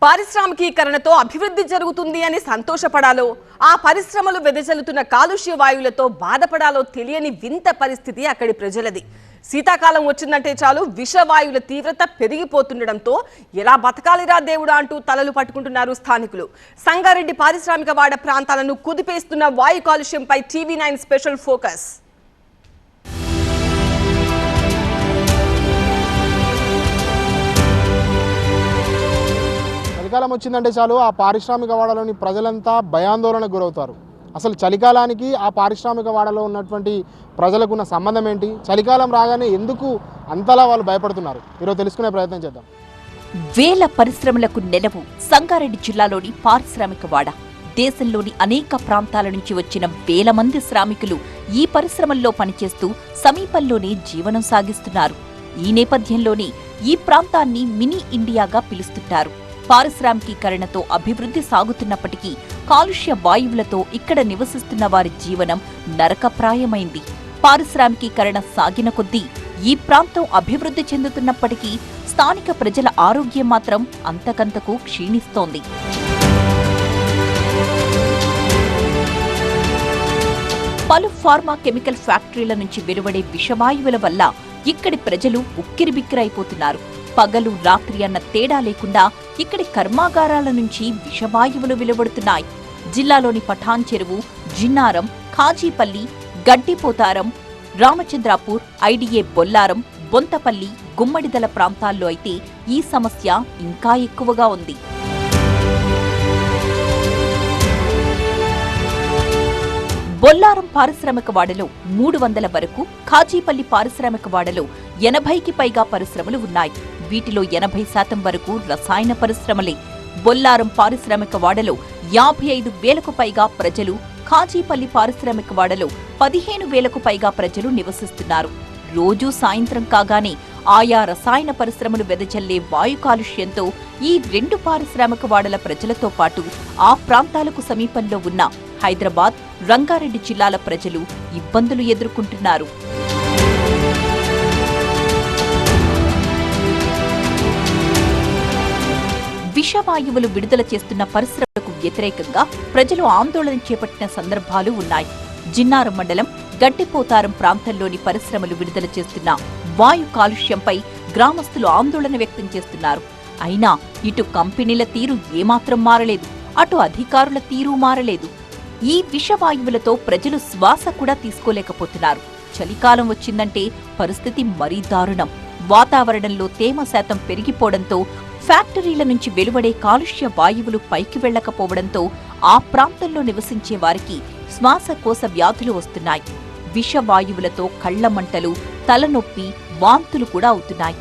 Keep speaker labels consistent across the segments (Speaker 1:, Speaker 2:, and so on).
Speaker 1: పారిశ్రామికీకరణతో అభివృద్ధి జరుగుతుంది అని సంతోషపడాలో, ఆ పరిశ్రమలు వెదజల్లుతున్న కాలుష్య వాయువులతో బాధపడాలో తెలియని వింత పరిస్థితి అక్కడి ప్రజలది. శీతాకాలం వచ్చిందంటే చాలు విషవాయువుల తీవ్రత పెరిగిపోతుండడంతో ఎలా బతకాలిరా దేవుడా అంటూ తలలు పట్టుకుంటున్నారు స్థానికులు. సంగారెడ్డి పారిశ్రామిక వాడ ప్రాంతాలను కుదిపేస్తున్న వాయు కాలుష్యంపై TV9 స్పెషల్ ఫోకస్.
Speaker 2: చలికాలం వచ్చిందంటే చాలు ఆ పారిశ్రామిక వాడలోని ప్రజలంతా భయాందోళనకు గురవుతారు. అసలు చలికాలానికి ఆ పారిశ్రామిక వాడలో ఉన్నటువంటి ప్రజలకు ఉన్న సంబంధం ఏంటి? చలికాలం రాగానే ఎందుకు అంతలా వాళ్ళు భయపడుతున్నారు? ఈరోజు తెలుసుకునే ప్రయత్నం చేద్దాం.
Speaker 3: వేల పరిశ్రమలకు నెలవు సంగారెడ్డి జిల్లాలోని పారిశ్రామిక వాడ. దేశంలోని అనేక ప్రాంతాల నుంచి వచ్చిన వేల మంది శ్రామికులు ఈ పరిశ్రమల్లో పనిచేస్తూ సమీపంలోనే జీవనం సాగిస్తున్నారు. ఈ నేపథ్యంలోనే ఈ ప్రాంతాన్ని మినీ ఇండియాగా పిలుస్తుంటారు. పారిశ్రామికీకరణతో అభివృద్ధి సాగుతున్నప్పటికీ కాలుష్య వాయువులతో ఇక్కడ నివసిస్తున్న వారి జీవనం నరకప్రాయమైంది. పారిశ్రామికీకరణ సాగిన కొద్దీ ఈ ప్రాంతం అభివృద్ధి చెందుతున్నప్పటికీ స్థానిక ప్రజల ఆరోగ్యం మాత్రం అంతకంతకు క్షీణిస్తోంది. పలు ఫార్మా కెమికల్ ఫ్యాక్టరీల నుంచి వెలువడే విషవాయువుల వల్ల ఇక్కడి ప్రజలు ఉక్కిరిబిక్కిరైపోతున్నారు. పగలు రాత్రి అన్న తేడా లేకుండా ఇక్కడి కర్మాగారాల నుంచి విషవాయువులు వెలువడుతున్నాయి. జిల్లాలోని పఠాన్ చెరువు, జిన్నారం, ఖాజీపల్లి, గడ్డిపోతారం, రామచంద్రాపూర్, ఐడిఏ బొల్లారం, బొంతపల్లి, గుమ్మడిదల ప్రాంతాల్లో అయితే ఈ సమస్య ఇంకా ఎక్కువగా ఉంది. బొల్లారం పారిశ్రామిక వాడలో 300 వరకు, ఖాజీపల్లి పారిశ్రామిక వాడలో 80కి పైగా పరిశ్రమలు ఉన్నాయి. వీటిలో 80% వరకు రసాయన పరిశ్రమలే. బొల్లారం పారిశ్రామిక వాడలో 55,000కు పైగా ప్రజలు, ఖాజీపల్లి పారిశ్రామిక వాడలో 15,000కు పైగా ప్రజలు నివసిస్తున్నారు. రోజూ సాయంత్రం కాగానే ఆయా రసాయన పరిశ్రమలు వెదజల్లే వాయు కాలుష్యంతో ఈ రెండు పారిశ్రామిక వాడల ప్రజలతో పాటు ఆ ప్రాంతాలకు సమీపంలో ఉన్న హైదరాబాద్, రంగారెడ్డి జిల్లాల ప్రజలు ఇబ్బందులు ఎదుర్కొంటున్నారు. విషవాయువులు విడుదల చేస్తున్న పరిశ్రమలకు వ్యతిరేకంగా ప్రజలు ఆందోళన చేపట్టిన సందర్భాలు ఉన్నాయి. జిన్నారం మండలం గడ్డిపోతారం ప్రాంతంలోని పరిశ్రమలు విడుదల చేస్తున్న వాయు కాలుష్యంపై గ్రామస్తులు ఆందోళన వ్యక్తం చేస్తున్నారు. అయినా ఇటు కంపెనీల తీరు ఏమాత్రం మారలేదు, అటు అధికారుల తీరు మారలేదు. ఈ విషవాయువులతో ప్రజలు శ్వాస కూడా తీసుకోలేకపోతున్నారు. చలికాలం వచ్చిందంటే పరిస్థితి మరీ దారుణం. వాతావరణంలో తేమ శాతం పెరిగిపోవడంతో ఫ్యాక్టరీల నుంచి వెలువడే కాలుష్య వాయువులు పైకి వెళ్లకపోవడంతో ఆ ప్రాంతంలో నివసించే వారికి శ్వాసకోశ వ్యాధులు వస్తున్నాయి. విషవాయువులతో కళ్లమంటలు, తలనొప్పి, వాంతులు కూడా అవుతున్నాయి.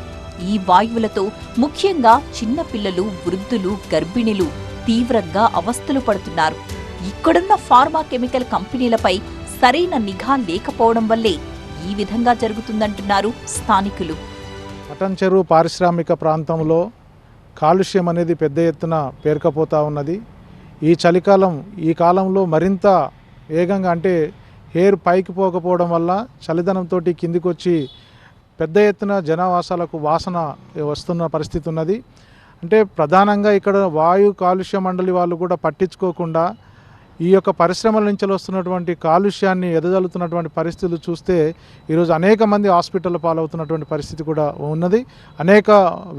Speaker 3: ఈ వాయువులతో ముఖ్యంగా చిన్నపిల్లలు, వృద్ధులు, గర్భిణులు తీవ్రంగా అవస్థలు పడుతున్నారు. ఇక్కడున్న ఫార్మా కెమికల్ కంపెనీలపై సరైన నిఘా లేకపోవడం వల్లే ఈ విధంగా జరుగుతుందంటున్నారు స్థానికులు.
Speaker 4: పఠాన్ చెరువు పారిశ్రామిక ప్రాంతంలో కాలుష్యం అనేది పెద్ద ఎత్తున పేరుకపోతూ ఉన్నది. ఈ చలికాలం ఈ కాలంలో మరింత వేగంగా, అంటే హెయిర్ పైకి పోకపోవడం వల్ల చలిదనంతో కిందికి వచ్చి పెద్ద ఎత్తున జనావాసాలకు వాసన వస్తున్న పరిస్థితి ఉన్నది. అంటే ప్రధానంగా ఇక్కడ వాయు కాలుష్య మండలి వాళ్ళు కూడా పట్టించుకోకుండా ఈ యొక్క పరిశ్రమల నుంచి వస్తున్నటువంటి కాలుష్యాన్ని ఎదజల్లుతున్నటువంటి పరిస్థితులు చూస్తే ఈరోజు అనేక మంది హాస్పిటల్ పాలవుతున్నటువంటి పరిస్థితి కూడా ఉన్నది. అనేక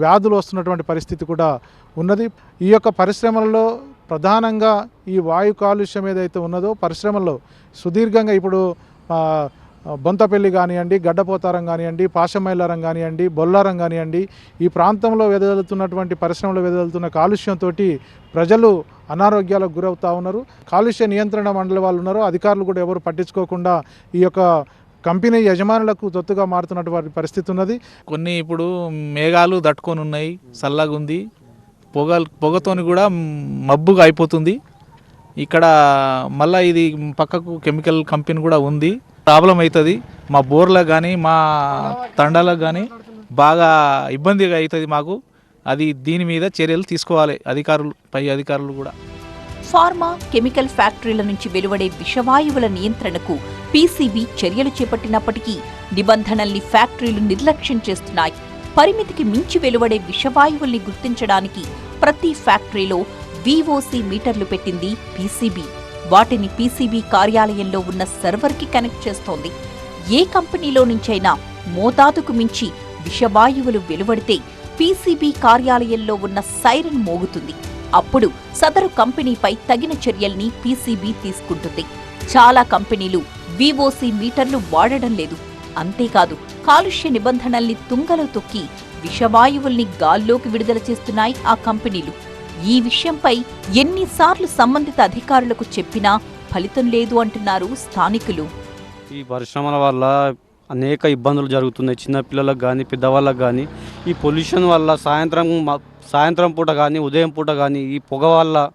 Speaker 4: వ్యాధులు వస్తున్నటువంటి పరిస్థితి కూడా ఉన్నది. ఈ యొక్క పరిశ్రమలలో ప్రధానంగా ఈ వాయు కాలుష్యం ఏదైతే ఉన్నదో పరిశ్రమల్లో సుదీర్ఘంగా ఇప్పుడు బొంతపల్లి కానివ్వండి, గడ్డపోతారం కానివ్వండి, పాషమైలారం కానివ్వండి, బొల్లారం కానివ్వండి, ఈ ప్రాంతంలో వెదజల్లుతున్నటువంటి పరిశ్రమలో వెదజల్లుతున్న కాలుష్యంతో ప్రజలు అనారోగ్యాలకు గురవుతూ ఉన్నారు. కాలుష్య నియంత్రణ మండలి వాళ్ళు ఉన్నారు, అధికారులు కూడా ఎవరు పట్టించుకోకుండా ఈ యొక్క కంపెనీ యజమానులకు తొత్తుగా మారుతున్నటువంటి పరిస్థితి ఉన్నది.
Speaker 5: కొన్ని ఇప్పుడు మేఘాలు దట్టుకొని ఉన్నాయి, చల్లగా ఉంది, పొగతోని కూడా మబ్బుగా అయిపోతుంది. ఇక్కడ మళ్ళీ ఇది పక్కకు కెమికల్ కంపెనీ కూడా ఉంది. ప్రాబ్లం అవుతుంది. మా బోర్లకు కానీ మా తండాలకు కానీ బాగా ఇబ్బందిగా అవుతుంది మాకు. అది దీని మీద చర్యలు తీసుకోవాలి అధికారులు, పై అధికారులు కూడా.
Speaker 3: ఫార్మా కెమికల్ ఫ్యాక్టరీల నుంచి వెలువడే విషవాయువుల నియంత్రణకు పీసీబీ చర్యలు చేపట్టినప్పటికీ నిబంధనల్ని ఫ్యాక్టరీలు నిర్లక్ష్యం చేస్తున్నాయి. పరిమితికి మించి వెలువడే విషవాయువుల్ని గుర్తించడానికి ప్రతి ఫ్యాక్టరీలో VOC మీటర్లు పెట్టింది PCB. వాటిని PCB కార్యాలయంలో ఉన్న సర్వర్కి కనెక్ట్ చేస్తోంది. ఏ కంపెనీలో నుంచైనా మోతాదుకు మించి విషవాయువులు వెలువడితే PCB కార్యాలయంలో ఉన్న సైరన్ మోగుతుంది. అప్పుడు సదరు కంపెనీపై తగిన చర్యల్ని PCB తీసుకుంటుంది. చాలా కంపెనీలు VOC మీటర్లు వాడడం లేదు. అంతేకాదు కాలుష్య నిబంధనల్ని తుంగలో తొక్కి విషవాయువుల్ని గాల్లోకి విడుదల చేస్తున్నాయి ఆ కంపెనీలు. ఈ విషయంపై ఎన్నిసార్లు సంబంధిత అధికారులకు చెప్పినా ఫలితం లేదు అంటున్నారు స్థానికులు.
Speaker 6: ఈ పరిశ్రమల వల్ల అనేక ఇబ్బందులు జరుగుతున్నాయి. చిన్నపిల్లలకు కానీ పెద్దవాళ్ళకు కానీ ఈ పొల్యూషన్ వల్ల సాయంత్రం పూట కానీ ఉదయం పూట కానీ ఈ పొగ వల్ల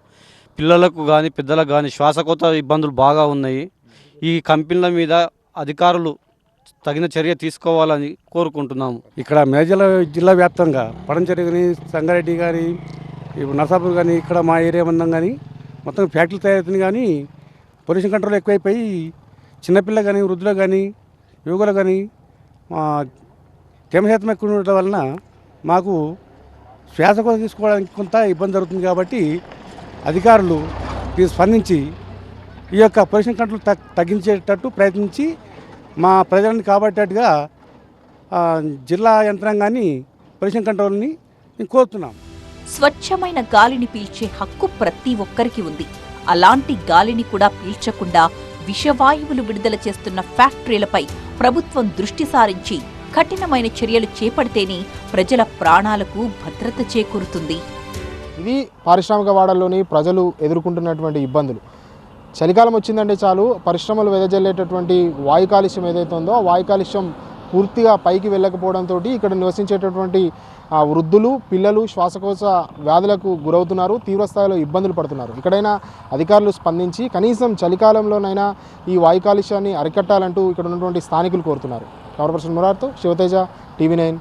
Speaker 6: పిల్లలకు కానీ పెద్దలకు కానీ శ్వాసకోశ ఇబ్బందులు బాగా ఉన్నాయి. ఈ కంపెనీల మీద అధికారులు తగిన చర్య తీసుకోవాలని కోరుకుంటున్నాము.
Speaker 7: ఇక్కడ మేజల జిల్లా వ్యాప్తంగా పడంచెరు కానీ సంగారెడ్డి కానీ ఇప్పుడు నర్సాపూర్ కానీ ఇక్కడ మా ఏరియా మందం కానీ మొత్తం ఫ్యాక్టరీలు తయారవుతుంది. కానీ పొల్యూషన్ కంట్రోల్ ఎక్కువైపోయి చిన్నపిల్ల కానీ వృద్ధులకు కానీ యువకులకు కానీ తేమ శాతం ఎక్కువ ఉండటం వలన మాకు శ్వాసకోశ తీసుకోవడానికి కొంత ఇబ్బంది జరుగుతుంది. కాబట్టి అధికారులు స్పందించి ఈ యొక్క పొల్యూషన్ కంట్రోల్ తగ్గించేటట్టు ప్రయత్నించి మా ప్రజలను కాబట్టేట్టుగా జిల్లా యంత్రాంగాన్ని పొల్యూషన్ కంట్రోల్ని మేము కోరుతున్నాం.
Speaker 3: స్వచ్ఛమైన గాలిని పీల్చే హక్కు ప్రతి ఒక్కరికి ఉంది. అలాంటి గాలిని కూడా పీల్చకుండా విషవాయువులు విడుదల చేస్తున్న ఫ్యాక్టరీలపై ప్రభుత్వం దృష్టి సారించి కఠినమైన చర్యలు చేపడితేనే ప్రజల ప్రాణాలకు భద్రత చేకూరుతుంది.
Speaker 2: ఇది పారిశ్రామిక వాడల్లోని ప్రజలు ఎదుర్కొంటున్నటువంటి ఇబ్బందులు. చలికాలం వచ్చిందంటే చాలు పరిశ్రమలు వెదజల్లేటటువంటి వాయు కాలుష్యం ఏదైతే ఉందో ఆ వాయు కాలుష్యం పూర్తిగా పైకి వెళ్ళకపోవడంతో ఇక్కడ నివసించేటటువంటి వృద్ధులు పిల్లలు శ్వాసకోశ వ్యాధులకు గురవుతున్నారు, తీవ్రస్థాయిలో ఇబ్బందులు పడుతున్నారు. ఇక్కడైనా అధికారులు స్పందించి కనీసం చలికాలంలోనైనా ఈ వాయు కాలుష్యాన్ని అరికట్టాలంటూ ఇక్కడ ఉన్నటువంటి స్థానికులు కోరుతున్నారు. కవర్ పర్సన్ మురార్తో శివతేజ, TV9.